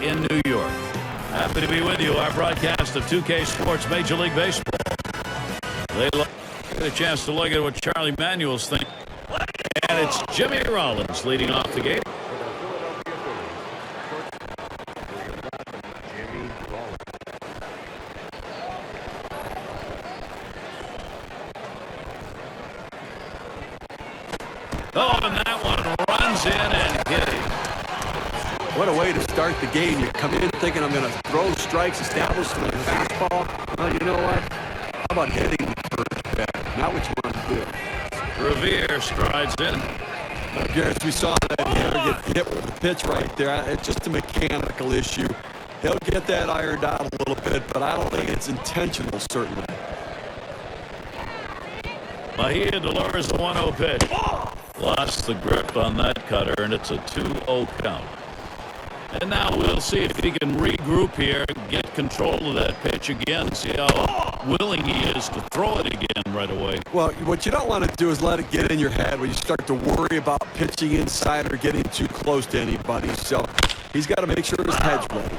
in New York. Happy to be with you. Our broadcast of 2K Sports Major League Baseball. They get a chance to look at what Charlie Manuel's thinking. And it's Jimmy Rollins leading off the game. Oh, and that one runs in and hit it. What a way to start the game. You come in thinking I'm going to throw strikes, establish my fastball. Well, you know what? How about hitting the first bat? Not what you want to do. Revere strides in. Garrett, we saw that hitter get hit with the pitch right there. It's just a mechanical issue. He'll get that ironed out a little bit, but I don't think it's intentional, certainly. Mahia delivers the 1-0 pitch. Lost the grip on that cutter, and it's a 2-0 count. And now we'll see if he can regroup here, get control of that pitch again, see how willing he is to throw it again right away. Well, what you don't want to do is let it get in your head when you start to worry about pitching inside or getting too close to anybody. So he's got to make sure his head's ready.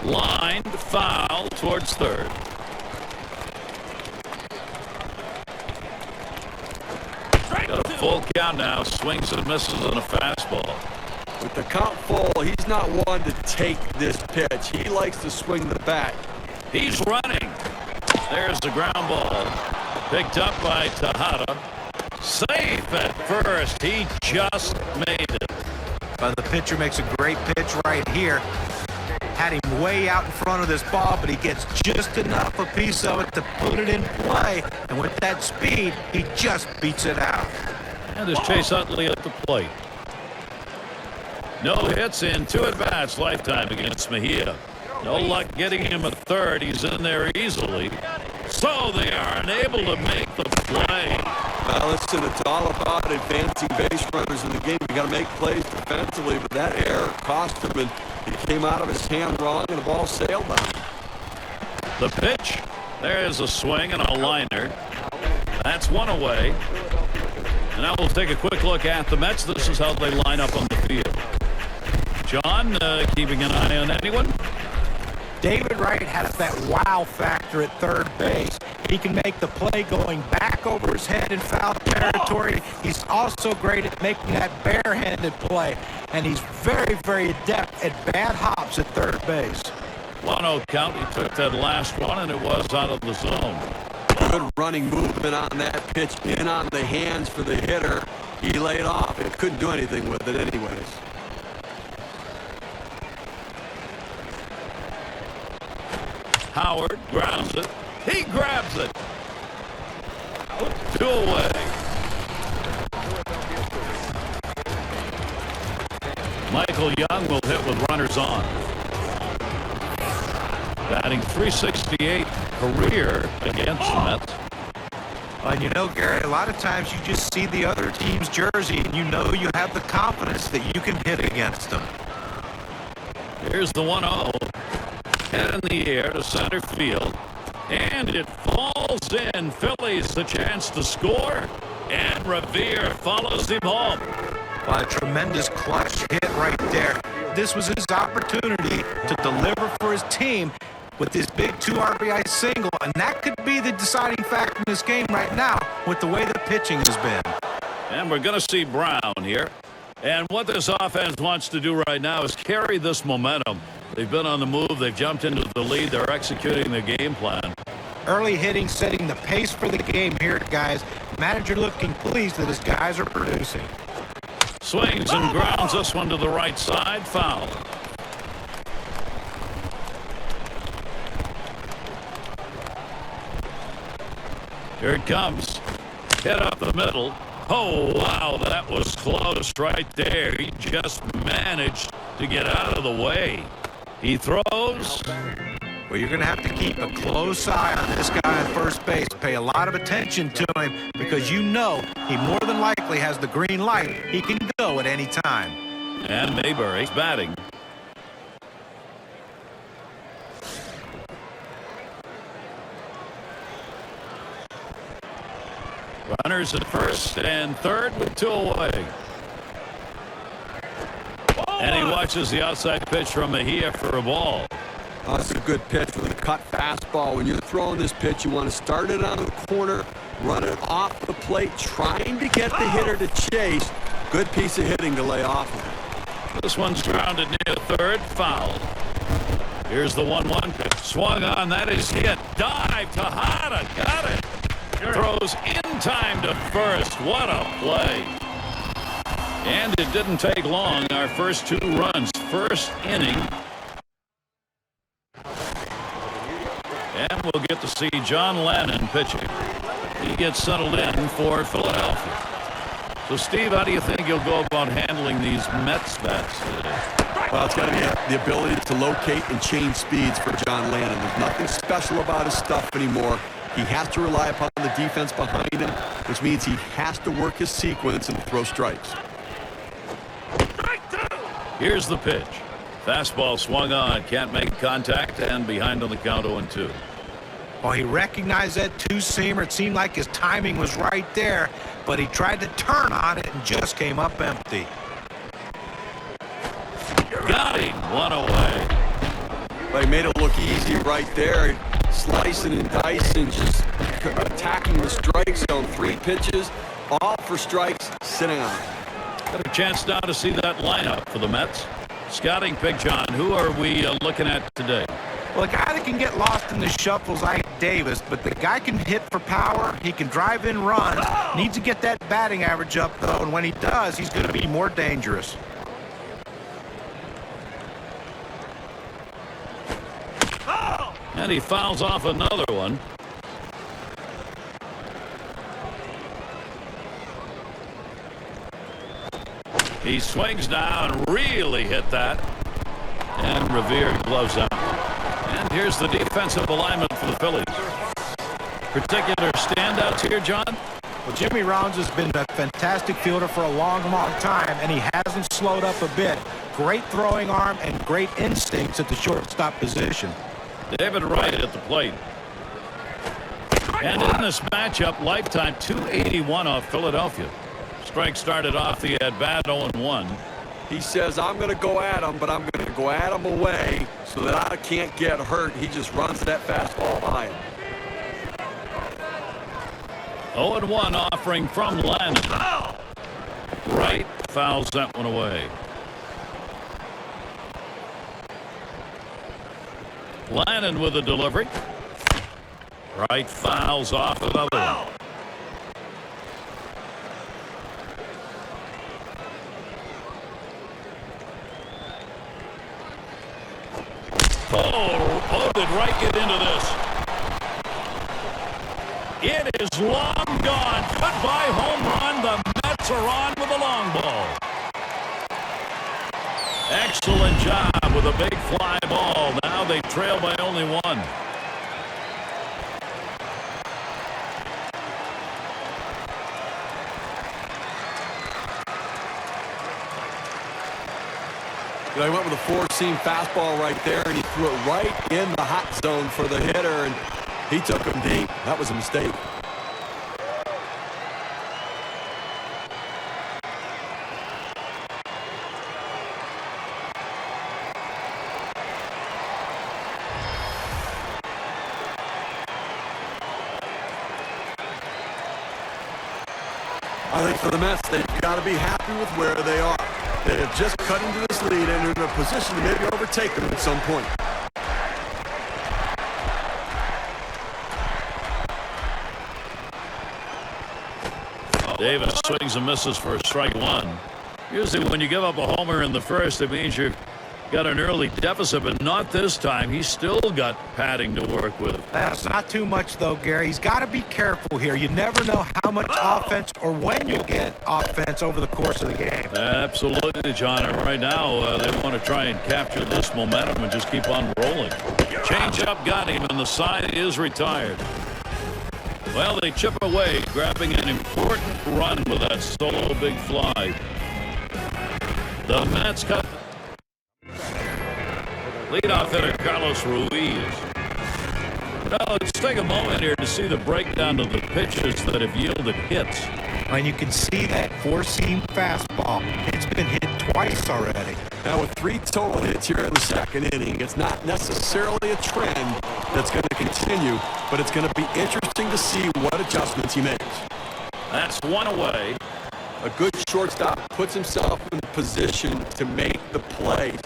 Lined foul towards third. Got a full count now. Swings and misses on a fastball. With the count full, he's not one to take this pitch. He likes to swing the bat. He's running. There's the ground ball. Picked up by Tejada. Safe at first. He just made it. The pitcher makes a great pitch right here. Had him way out in front of this ball, but he gets just enough a piece of it to put it in play. And with that speed, he just beats it out. And there's Chase Utley at the plate. No hits in 2 at-bats lifetime against Mejia. No luck getting him a third. He's in there easily. So they are unable to make the play. Well, listen, it's all about advancing base runners in the game. You got to make plays defensively, but that error cost him, and he came out of his hand wrong, and the ball sailed on him. The pitch. There's a swing and a liner. That's one away. And now we'll take a quick look at the Mets. This is how they line up on the field. John, keeping an eye on anyone? David Wright has that wow factor at third base. He can make the play going back over his head in foul territory. He's also great at making that barehanded play. And he's very, very adept at bad hops at third base. 1-0 count. He took that last one, and it was out of the zone. Good running movement on that pitch, in on the hands for the hitter. He laid off. It couldn't do anything with it anyways. Howard grounds it. He grabs it. 2 away. Michael Young will hit with runners on. Batting .368 career against the Mets. And you know, Gary, a lot of times you just see the other team's jersey and you know you have the confidence that you can hit against them. Here's the 1-0. Head in the air to center field. And it falls in. Phillies the chance to score. And Revere follows him home. Well, a tremendous clutch hit right there. This was his opportunity to deliver for his team with this big 2 RBI single. And that could be the deciding factor in this game right now with the way the pitching has been. And we're going to see Brown here. And what this offense wants to do right now is carry this momentum. They've been on the move. They've jumped into the lead. They're executing the game plan. Early hitting setting the pace for the game here, guys. Manager looking pleased that his guys are producing. Swings and grounds this one to the right side. Foul. Here it comes. Hit up the middle. Oh, wow, that was close right there. He just managed to get out of the way. He throws. Well, you're going to have to keep a close eye on this guy at first base. Pay a lot of attention to him because you know he more than likely has the green light. He can go at any time. And Mayberry's batting. Runners at first and third with 2 away. And he watches the outside pitch from Mejia for a ball. Oh, that's a good pitch with a cut fastball. When you're throwing this pitch, you want to start it on the corner, run it off the plate, trying to get the hitter to chase. Good piece of hitting to lay off of it. This one's grounded near third, foul. Here's the 1-1 pitch. Swung on, that is hit. Dive, Tejada, got it. Throws in time to first. What a play. And it didn't take long. Our first 2 runs, first inning. And we'll get to see John Lannon pitching. He gets settled in for Philadelphia. So, Steve, how do you think you'll go about handling these Mets bats today? Well, it's got to be the ability to locate and change speeds for John Lannon. There's nothing special about his stuff anymore. He has to rely upon the defense behind him, which means he has to work his sequence and throw strikes. Here's the pitch. Fastball swung on, can't make contact, and behind on the count 0-2. Well, he recognized that two-seamer. It seemed like his timing was right there, but he tried to turn on it and just came up empty. Got him, 1 away. But he made it look easy right there, slicing and dicing, just attacking the strike zone. 3 pitches, all for strikes, sitting on. Got a chance now to see that lineup for the Mets. Scouting pick, John. Who are we looking at today? Well, a guy that can get lost in the shuffles, I hate Davis, but the guy can hit for power. He can drive in runs. Needs to get that batting average up, though, and when he does, he's going to be more dangerous. And he fouls off another one. He swings now and really hit that. And Revere gloves out. And here's the defensive alignment for the Phillies. Particular standouts here, John? Well, Jimmy Rounds has been a fantastic fielder for a long, long time, and he hasn't slowed up a bit. Great throwing arm and great instincts at the shortstop position. David Wright at the plate. And in this matchup, lifetime 281 off Philadelphia. Strike started off the at-bat 0-1. He says, I'm going to go at him, but I'm going to go at him away so that I can't get hurt. He just runs that fastball by him. 0-1 offering from Lannon. Wright fouls that one away. Lannon with a delivery. Wright fouls off another one. Oh, did Wright get into this? It is long gone. Cut by home run. The Mets are on with a long ball. Excellent job with a big fly ball. Now they trail by only 1. You know, he went with a 4-seam fastball right there, and he threw it right in the hot zone for the hitter, and he took him deep. That was a mistake. I think for the Mets, they've got to be happy with where they are. They have just cut into this lead and are in a position to maybe overtake them at some point. Davis swings and misses for strike 1. Usually when you give up a homer in the first, it means you've got an early deficit, but not this time. He's still got padding to work with. That's not too much, though, Gary. He's got to be careful here. You never know how much offense or when you'll get offense over the course of the game. Absolutely, John. And right now, they want to try and capture this momentum and just keep on rolling. Change up got him, and the side is retired. Well, they chip away, grabbing an important run with that solo big fly. The Mets cut. Leadoff hitter Carlos Ruiz. Now let's take a moment here to see the breakdown of the pitches that have yielded hits. And you can see that 4-seam fastball. It's been hit twice already. Now, with 3 total hits here in the second inning, it's not necessarily a trend that's going to continue, but it's going to be interesting to see what adjustments he makes. That's one away. A good shortstop puts himself in position to make the play.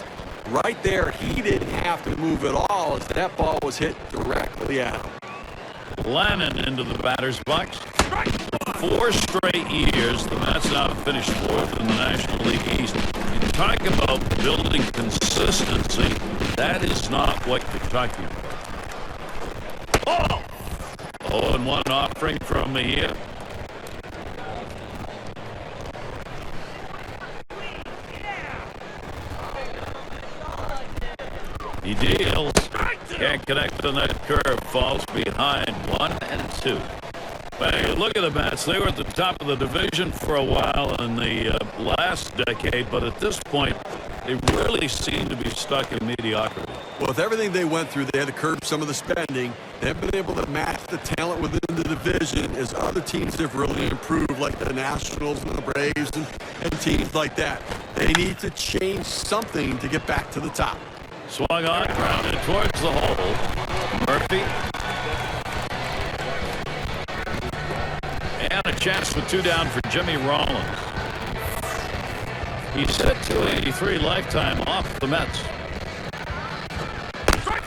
Right there, he didn't have to move at all as that ball was hit directly at him. Lannon into the batter's box. For 4 straight years, the Mets now finished 4th in the National League East. You talk about building consistency. That is not what you're talking about. Oh, and 1 offering from Mejia. He deals. Can't connect on that curve. Falls behind 1 and 2. But hey, look at the Mets. They were at the top of the division for a while in the last decade, but at this point, they really seem to be stuck in mediocrity. Well, with everything they went through, they had to curb some of the spending. They haven't been able to match the talent within the division as other teams have really improved, like the Nationals and the Braves and teams like that. They need to change something to get back to the top. Swung on, grounded towards the hole. Murphy. And a chance with 2 down for Jimmy Rollins. He's hit 283 lifetime off the Mets.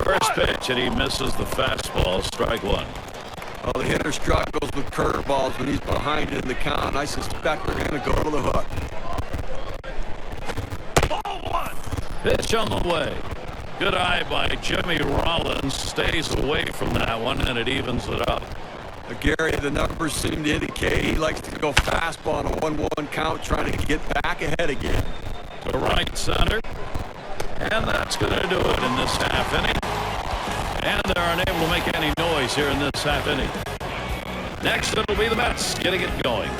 First pitch, and he misses the fastball. Strike 1. Well, the hitter struggles with curveballs when he's behind in the count. I suspect they're going to go to the hook. Ball 1. Pitch on the way. Good eye by Jimmy Rollins. Stays away from that one, and it evens it up. Gary, the numbers seem to indicate he likes to go fastball on a 1-1 count, trying to get back ahead again. To right center. And that's going to do it in this half inning. And they're unable to make any noise here in this half inning. Next, it'll be the Mets getting it going.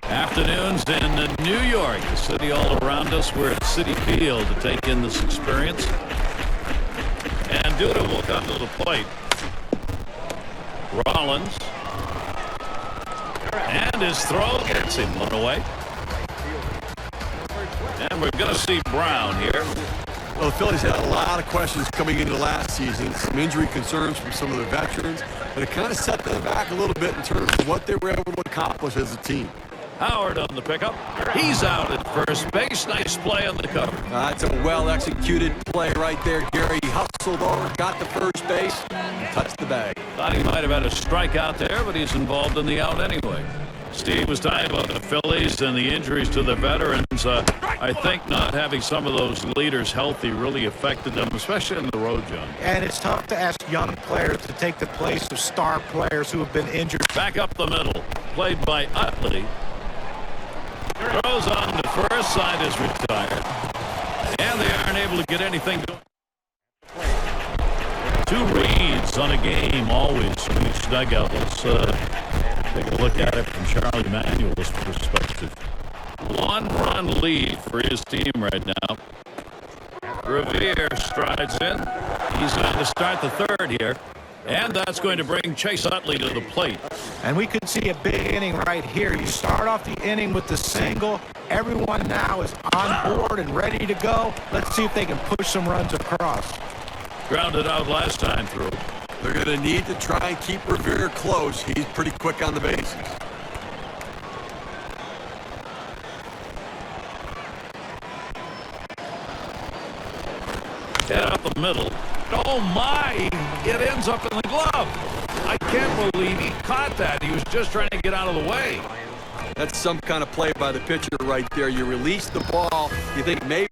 Afternoons in New York, the city all around us. We're at Citi Field to take in this experience. And Duda will come to the plate. Rollins. And his throw gets him 1 away. And we're going to see Brown here. Well, the Phillies had a lot of questions coming into last season. Some injury concerns from some of the veterans. But it kind of set them back a little bit in terms of what they were able to accomplish as a team. Howard on the pickup. He's out at first base. Nice play on the cover. That's a well-executed play right there, Gary. He hustled over, got to first base, and touched the bag. Thought he might have had a strikeout there, but he's involved in the out anyway. Steve was talking about the Phillies and the injuries to the veterans. I think not having some of those leaders healthy really affected them, especially in the road, John. And it's tough to ask young players to take the place of star players who have been injured. Back up the middle. Played by Utley. Throws on the first side is retired. And they aren't able to get anything going. 2 reads on a game, always from each dugout. Let's take a look at it from Charlie Manuel's perspective. 1-run lead for his team right now. Revere strides in. He's going to start the 3rd here. And that's going to bring Chase Utley to the plate. And we could see a big inning right here. You start off the inning with the single. Everyone now is on board and ready to go. Let's see if they can push some runs across. Grounded out last time through. They're going to need to try and keep Revere close. He's pretty quick on the bases. Head up the middle. Oh my! It ends up in the glove. I can't believe he caught that. He was just trying to get out of the way. That's some kind of play by the pitcher right there. You release the ball. You think maybe